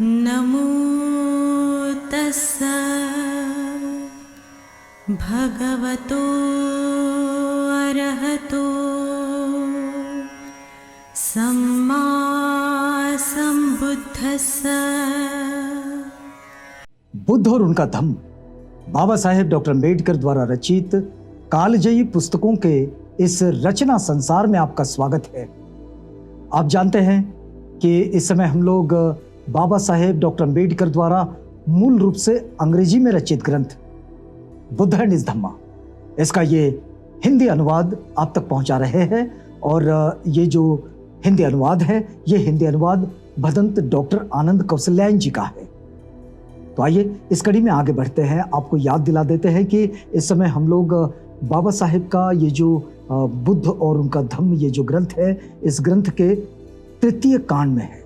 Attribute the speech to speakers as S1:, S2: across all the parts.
S1: नमो तस्सा भगवतो अरहतो सम्मा संबुद्धस्सा।
S2: बुद्ध और उनका धम्म बाबा साहेब डॉक्टर अम्बेडकर द्वारा रचित कालजयी पुस्तकों के इस रचना संसार में आपका स्वागत है। आप जानते हैं कि इस समय हम लोग बाबा साहेब डॉक्टर अम्बेडकर द्वारा मूल रूप से अंग्रेजी में रचित ग्रंथ बुद्ध एंड हिज धम्मा, इसका ये हिंदी अनुवाद आप तक पहुंचा रहे हैं। और ये जो हिंदी अनुवाद है, ये हिंदी अनुवाद भदंत डॉक्टर आनंद कौशल्यायन जी का है। तो आइए इस कड़ी में आगे बढ़ते हैं। आपको याद दिला देते हैं कि इस समय हम लोग बाबा साहेब का ये जो बुद्ध और उनका धम्म ये जो ग्रंथ है, इस ग्रंथ के तृतीय कांड में है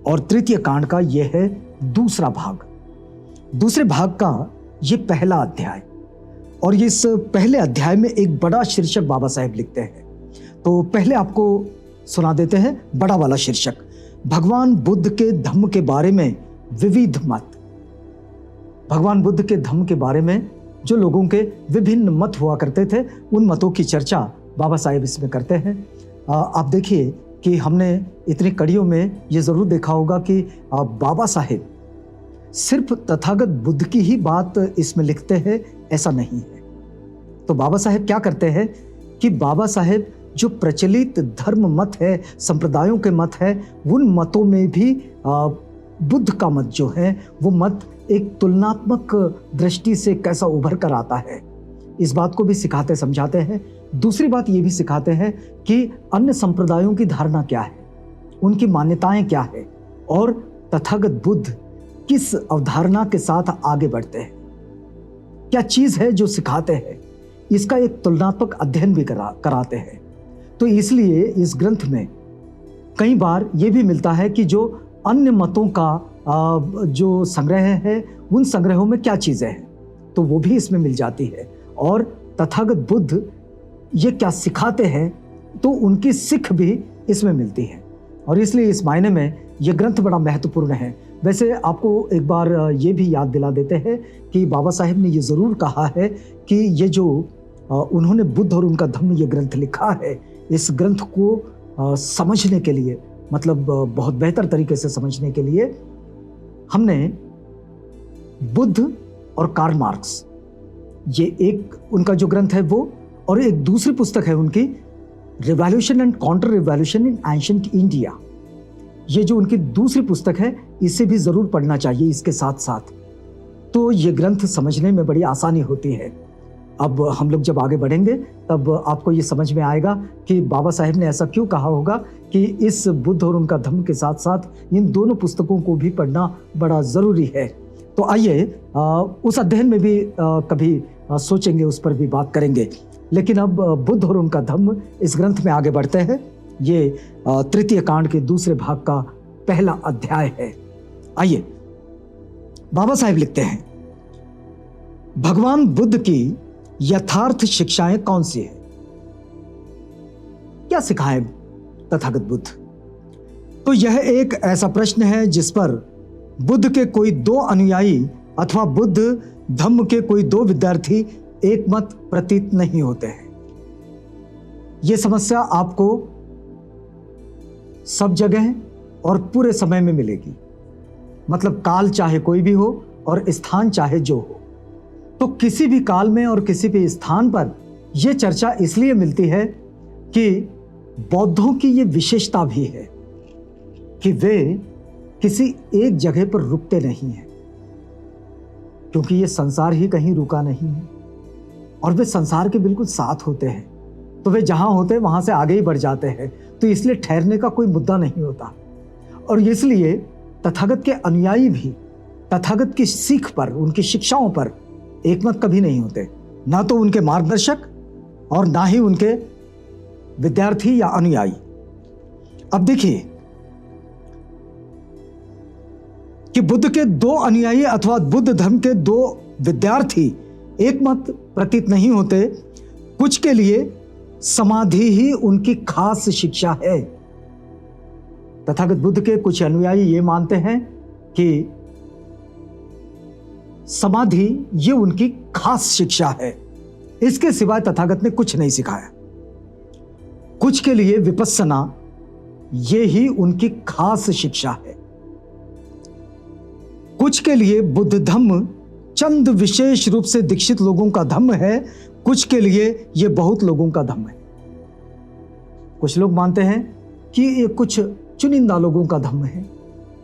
S2: और तृतीय कांड का ये है दूसरा भाग। दूसरे भाग का ये पहला अध्याय, और इस पहले अध्याय में एक बड़ा शीर्षक बाबा साहेब लिखते हैं। तो पहले आपको सुना देते हैं बड़ा वाला शीर्षक, भगवान बुद्ध के धम्म के बारे में विविध मत। भगवान बुद्ध के धम्म के बारे में जो लोगों के विभिन्न मत हुआ करते थे, उन मतों की चर्चा बाबा साहेब इसमें करते हैं। आप देखिए कि हमने इतनी कड़ियों में ये ज़रूर देखा होगा कि बाबा साहेब सिर्फ तथागत बुद्ध की ही बात इसमें लिखते हैं, ऐसा नहीं है। तो बाबा साहेब क्या करते हैं कि बाबा साहेब जो प्रचलित धर्म मत है, संप्रदायों के मत है, उन मतों में भी बुद्ध का मत जो है वो मत एक तुलनात्मक दृष्टि से कैसा उभर कर आता है, इस बात को भी सिखाते समझाते हैं। दूसरी बात ये भी सिखाते हैं कि अन्य संप्रदायों की धारणा क्या है, उनकी मान्यताएं क्या है, और तथागत बुद्ध किस अवधारणा के साथ आगे बढ़ते हैं, क्या चीज है जो सिखाते हैं, इसका एक तुलनात्मक अध्ययन भी कराते हैं। तो इसलिए इस ग्रंथ में कई बार ये भी मिलता है कि जो अन्य मतों का जो संग्रह है, उन संग्रहों में क्या चीजें हैं, तो वो भी इसमें मिल जाती है। और तथागत बुद्ध ये क्या सिखाते हैं, तो उनकी सीख भी इसमें मिलती है। और इसलिए इस मायने में ये ग्रंथ बड़ा महत्वपूर्ण है। वैसे आपको एक बार ये भी याद दिला देते हैं कि बाबा साहेब ने ये ज़रूर कहा है कि ये जो उन्होंने बुद्ध और उनका धम्म ये ग्रंथ लिखा है, इस ग्रंथ को समझने के लिए, मतलब बहुत बेहतर तरीके से समझने के लिए, हमने बुद्ध और कार्ल मार्क्स, ये एक उनका जो ग्रंथ है वो, और एक दूसरी पुस्तक है उनकी revolution and counter revolution in ancient India, ये जो उनकी दूसरी पुस्तक है, इसे भी जरूर पढ़ना चाहिए इसके साथ साथ। तो ये ग्रंथ समझने में बड़ी आसानी होती है। अब हम लोग जब आगे बढ़ेंगे तब आपको ये समझ में आएगा कि बाबा साहेब ने ऐसा क्यों कहा होगा कि इस बुद्ध और उनका धम्म के साथ साथ इन दोनों पुस्तकों को भी पढ़ना बड़ा ज़रूरी है। तो आइए उस अध्ययन में भी कभी सोचेंगे, उस पर भी बात करेंगे। लेकिन अब बुद्ध और उनका धम्म इस ग्रंथ में आगे बढ़ते हैं। ये तृतीय कांड के दूसरे भाग का पहला अध्याय है। आइए, बाबा साहेब लिखते हैं, भगवान बुद्ध की यथार्थ शिक्षाएं कौन सी है, क्या सिखाए तथागत बुद्ध? तो यह एक ऐसा प्रश्न है जिस पर बुद्ध के कोई दो अनुयायी अथवा बुद्ध धम्म के कोई दो विद्यार्थी एक मत प्रतीत नहीं होते हैं। यह समस्या आपको सब जगह और पूरे समय में मिलेगी, मतलब काल चाहे कोई भी हो और स्थान चाहे जो हो। तो किसी भी काल में और किसी भी स्थान पर यह चर्चा इसलिए मिलती है कि बौद्धों की यह विशेषता भी है कि वे किसी एक जगह पर रुकते नहीं हैं, क्योंकि यह संसार ही कहीं रुका नहीं है और वे संसार के बिल्कुल साथ होते हैं। तो वे जहां होते हैं वहां से आगे ही बढ़ जाते हैं। तो इसलिए ठहरने का कोई मुद्दा नहीं होता। और इसलिए तथागत के अनुयायी भी तथागत की सीख पर, उनकी शिक्षाओं पर एकमत कभी नहीं होते, ना तो उनके मार्गदर्शक और ना ही उनके विद्यार्थी या अनुयायी। अब देखिए कि बुद्ध के दो अनुयायी अथवा बुद्ध धर्म के दो विद्यार्थी एकमत प्रतीत नहीं होते। कुछ के लिए समाधि ही उनकी खास शिक्षा है। तथागत बुद्ध के कुछ अनुयायी ये मानते हैं कि समाधि ये उनकी खास शिक्षा है। इसके सिवाय तथागत ने कुछ नहीं सिखाया। कुछ के लिए विपस्सना ये ही उनकी खास शिक्षा है। कुछ के लिए बुद्ध धम्म चंद विशेष रूप से दीक्षित लोगों का धम्म है, कुछ के लिए ये बहुत लोगों का धम्म है। कुछ लोग मानते हैं कि ये कुछ चुनिंदा लोगों का धम्म है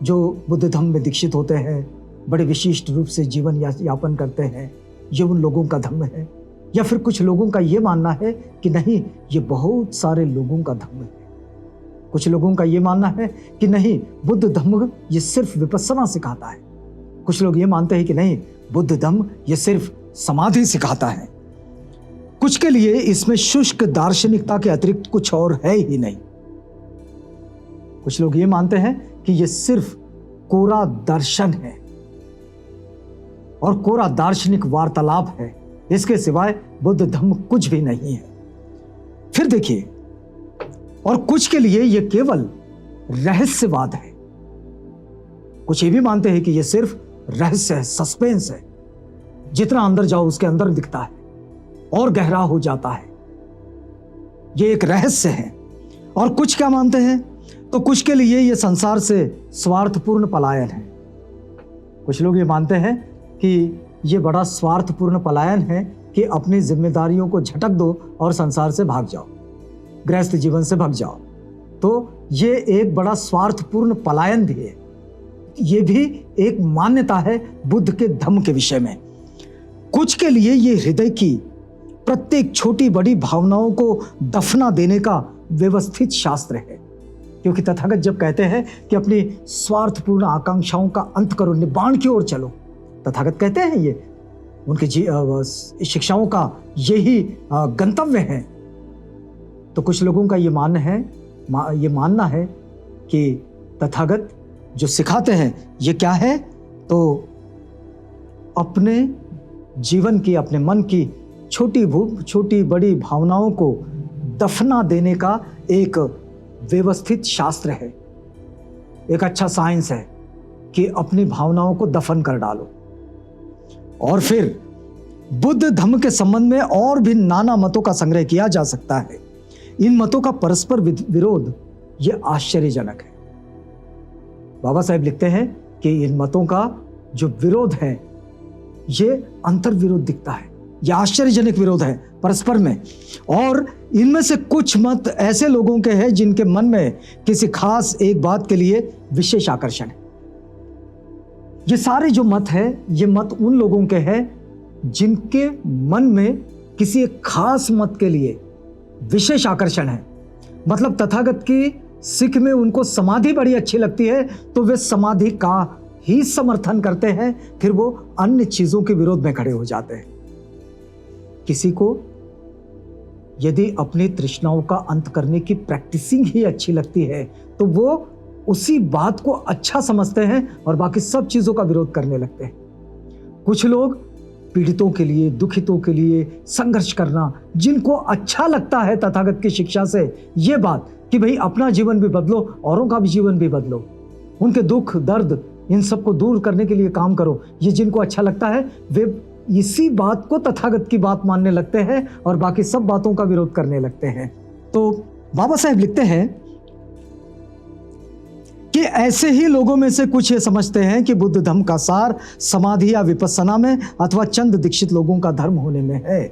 S2: जो बुद्ध धम्म में दीक्षित होते हैं, बड़े विशिष्ट रूप से जीवन यापन करते हैं, ये उन लोगों का धम्म है। या फिर कुछ लोगों का ये मानना है कि नहीं, ये बहुत सारे लोगों का धम्म है। कुछ लोगों का ये मानना है कि नहीं, बुद्ध धम्म ये सिर्फ विपस्सना सिखाता है। कुछ लोग ये मानते हैं कि नहीं, बुद्ध धम्म ये सिर्फ समाधि सिखाता है। कुछ के लिए इसमें शुष्क दार्शनिकता के अतिरिक्त कुछ और है ही नहीं। कुछ लोग ये मानते हैं कि ये सिर्फ कोरा दर्शन है और कोरा दार्शनिक वार्तालाप है, इसके सिवाय बुद्ध धम्म कुछ भी नहीं है। फिर देखिए, और कुछ के लिए यह केवल रहस्यवाद है। कुछ ये भी मानते हैं कि यह सिर्फ रहस्य है, सस्पेंस है, जितना अंदर जाओ उसके अंदर दिखता है और गहरा हो जाता है, यह एक रहस्य है। और कुछ क्या मानते हैं, तो कुछ के लिए यह संसार से स्वार्थपूर्ण पलायन है। कुछ लोग ये मानते हैं कि ये बड़ा स्वार्थपूर्ण पलायन है कि अपनी जिम्मेदारियों को झटक दो और संसार से भाग जाओ, गृहस्थ जीवन से भाग जाओ। तो ये एक बड़ा स्वार्थपूर्ण पलायन भी है। ये भी एक मान्यता है बुद्ध के धम्म के विषय में। कुछ के लिए ये हृदय की प्रत्येक छोटी बड़ी भावनाओं को दफना देने का व्यवस्थित शास्त्र है। क्योंकि तथागत जब कहते हैं कि अपनी स्वार्थपूर्ण आकांक्षाओं का अंत करो, निब्बाण की ओर चलो, तथागत कहते हैं ये उनकी शिक्षाओं का यही गंतव्य है। तो कुछ लोगों का ये मानना है कि तथागत जो सिखाते हैं ये क्या है, तो अपने जीवन की, अपने मन की छोटी बड़ी भावनाओं को दफना देने का एक व्यवस्थित शास्त्र है, एक अच्छा साइंस है कि अपनी भावनाओं को दफन कर डालो। और फिर बुद्ध धम्म के संबंध में और भी नाना मतों का संग्रह किया जा सकता है। इन मतों का परस्पर विरोध यह आश्चर्यजनक है। बाबा साहेब लिखते हैं कि इन मतों का जो विरोध है ये अंतर विरोध दिखता है, यह आश्चर्यजनक विरोध है परस्पर में। और इनमें से कुछ मत ऐसे लोगों के हैं जिनके मन में किसी खास एक बात के लिए विशेष आकर्षण है। ये सारे जो मत है, ये मत उन लोगों के हैं जिनके मन में किसी एक खास मत के लिए विशेष आकर्षण है। मतलब तथागत की सिख में उनको समाधि बड़ी अच्छी लगती है, तो वे समाधि का ही समर्थन करते हैं, फिर वो अन्य चीजों के विरोध में खड़े हो जाते हैं। किसी को यदि अपनी तृष्णाओं का अंत करने की प्रैक्टिसिंग ही अच्छी लगती है, तो वो उसी बात को अच्छा समझते हैं और बाकी सब चीजों का विरोध करने लगते हैं। कुछ लोग पीड़ितों के लिए, दुखितों के लिए संघर्ष करना, जिनको अच्छा लगता है तथागत की शिक्षा से ये बात कि भाई अपना जीवन भी बदलो, औरों का भी जीवन भी बदलो, उनके दुख दर्द इन सबको दूर करने के लिए काम करो, ये जिनको अच्छा लगता है वे इसी बात को तथागत की बात मानने लगते हैं और बाकी सब बातों का विरोध करने लगते हैं। तो बाबा साहेब लिखते हैं कि ऐसे ही लोगों में से कुछ ये समझते हैं कि बुद्ध धम्म का सार समाधि या विपस्सना में अथवा चंद दीक्षित लोगों का धर्म होने में है।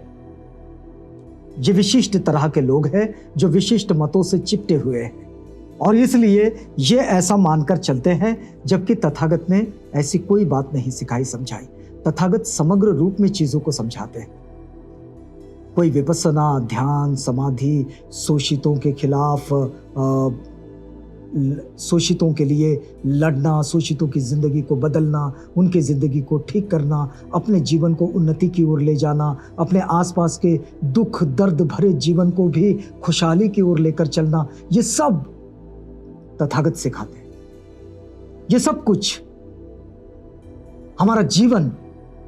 S2: ये विशिष्ट तरह के लोग हैं जो विशिष्ट मतों से चिपटे हुए हैं और इसलिए ये ऐसा मानकर चलते हैं, जबकि तथागत ने ऐसी कोई बात नहीं सिखाई समझाई। तथागत समग्र रूप में चीजों को समझाते हैं। कोई विपस्सना, ध्यान, समाधि, शोषितों के खिलाफ, शोषितों के लिए लड़ना, शोषितों की जिंदगी को बदलना, उनकी जिंदगी को ठीक करना, अपने जीवन को उन्नति की ओर ले जाना, अपने आसपास के दुख दर्द भरे जीवन को भी खुशहाली की ओर लेकर चलना, ये सब तथागत सिखाते हैं। ये सब कुछ हमारा जीवन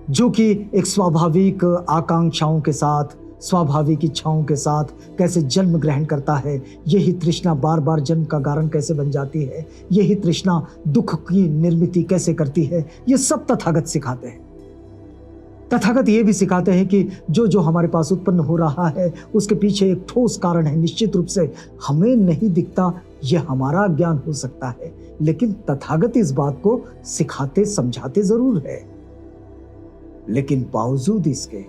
S2: जो कि एक स्वाभाविक आकांक्षाओं के साथ, स्वाभाविक इच्छाओं के साथ कैसे जन्म ग्रहण करता है, यही तृष्णा बार बार जन्म का कारण कैसे बन जाती है, यही तृष्णा दुख की निर्मिति कैसे करती है, ये सब तथागत सिखाते हैं। तथागत ये भी सिखाते हैं कि जो हमारे पास उत्पन्न हो रहा है उसके पीछे एक ठोस कारण है। निश्चित रूप से हमें नहीं दिखता, यह हमारा ज्ञान हो सकता है, लेकिन तथागत इस बात को सिखाते समझाते जरूर है। लेकिन बावजूद इसके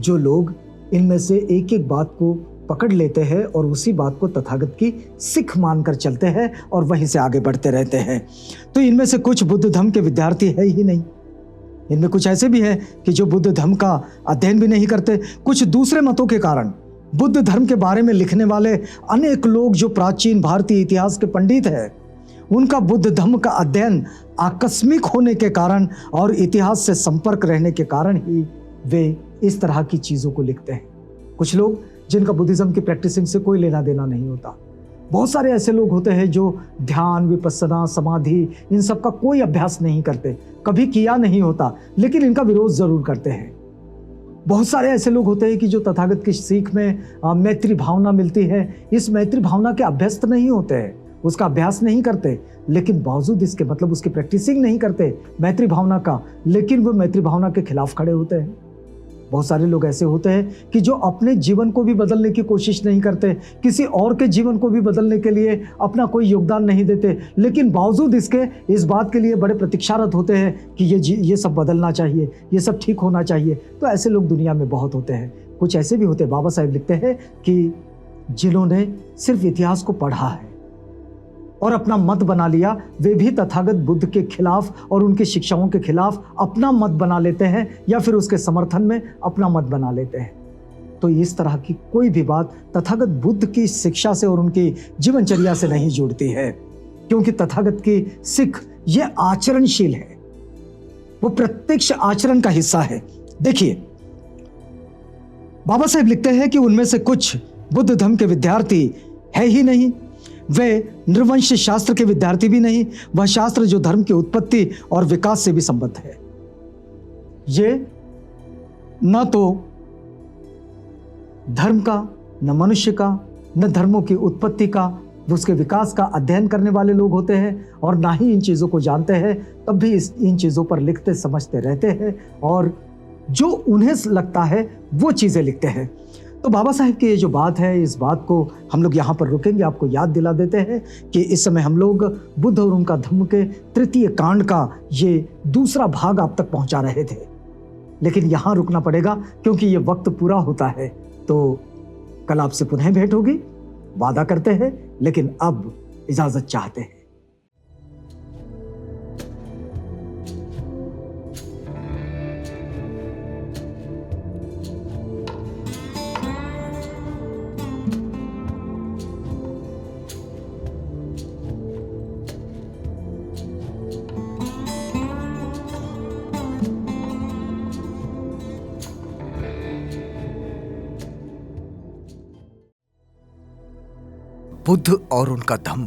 S2: जो लोग इनमें से एक एक बात को पकड़ लेते हैं और उसी बात को तथागत की सिख मानकर चलते हैं और वहीं से आगे बढ़ते रहते हैं, तो इनमें से कुछ बुद्ध धर्म के विद्यार्थी है ही नहीं। इनमें कुछ ऐसे भी हैं कि जो बुद्ध धर्म का अध्ययन भी नहीं करते। कुछ दूसरे मतों के कारण बुद्ध धर्म के बारे में लिखने वाले अनेक लोग जो प्राचीन भारतीय इतिहास के पंडित हैं, उनका बुद्ध धर्म का अध्ययन आकस्मिक होने के कारण और इतिहास से संपर्क रहने के कारण ही वे इस तरह की चीज़ों को लिखते हैं। कुछ लोग जिनका बुद्धिज्म की प्रैक्टिसिंग से कोई लेना देना नहीं होता। बहुत सारे ऐसे लोग होते हैं जो ध्यान, विपस्सना, समाधि, इन सब का कोई अभ्यास नहीं करते, कभी किया नहीं होता, लेकिन इनका विरोध जरूर करते हैं। बहुत सारे ऐसे लोग होते हैं कि जो तथागत की सीख में मैत्री भावना मिलती है, इस मैत्री भावना के अभ्यस्त नहीं होते हैं, उसका अभ्यास नहीं करते, लेकिन बावजूद इसके मतलब उसकी प्रैक्टिसिंग नहीं करते मैत्री भावना का, लेकिन वो मैत्री भावना के खिलाफ खड़े होते हैं। बहुत सारे लोग ऐसे होते हैं कि जो अपने जीवन को भी बदलने की कोशिश नहीं करते, किसी और के जीवन को भी बदलने के लिए अपना कोई योगदान नहीं देते, लेकिन बावजूद इसके इस बात के लिए बड़े प्रतीक्षारत होते हैं कि ये सब बदलना चाहिए, ये सब ठीक होना चाहिए। तो ऐसे लोग दुनिया में बहुत होते हैं। कुछ ऐसे भी होते हैं, बाबा साहेब लिखते हैं कि जिन्होंने सिर्फ इतिहास को पढ़ा है और अपना मत बना लिया, वे भी तथागत बुद्ध के खिलाफ और उनकी शिक्षाओं के खिलाफ अपना मत बना लेते हैं या फिर उसके समर्थन में अपना मत बना लेते हैं। तो इस तरह की कोई भी बात तथागत बुद्ध की शिक्षा से और उनकी जीवनचर्या से नहीं जुड़ती है, क्योंकि तथागत की सिख ये आचरणशील है, वो प्रत्यक्ष आचरण का हिस्सा है। देखिए, बाबा साहेब लिखते हैं कि उनमें से कुछ बुद्ध धर्म के विद्यार्थी है ही नहीं, वे नृवंश शास्त्र के विद्यार्थी भी नहीं, वह शास्त्र जो धर्म की उत्पत्ति और विकास से भी संबद्ध है। ये न तो धर्म का, न मनुष्य का, न धर्मों की उत्पत्ति का, उसके विकास का अध्ययन करने वाले लोग होते हैं, और ना ही इन चीज़ों को जानते हैं, तब भी इन चीज़ों पर लिखते समझते रहते हैं और जो उन्हें लगता है वो चीज़ें लिखते हैं। तो बाबा साहेब की ये जो बात है, इस बात को हम लोग यहाँ पर रुकेंगे, आपको याद दिला देते हैं कि इस समय हम लोग बुद्ध और उनका धम्म के तृतीय कांड का ये दूसरा भाग आप तक पहुँचा रहे थे, लेकिन यहाँ रुकना पड़ेगा क्योंकि ये वक्त पूरा होता है। तो कल आपसे पुनः भेंट होगी, वादा करते हैं, लेकिन अब इजाज़त चाहते हैं।
S3: बुद्ध और उनका धम्म।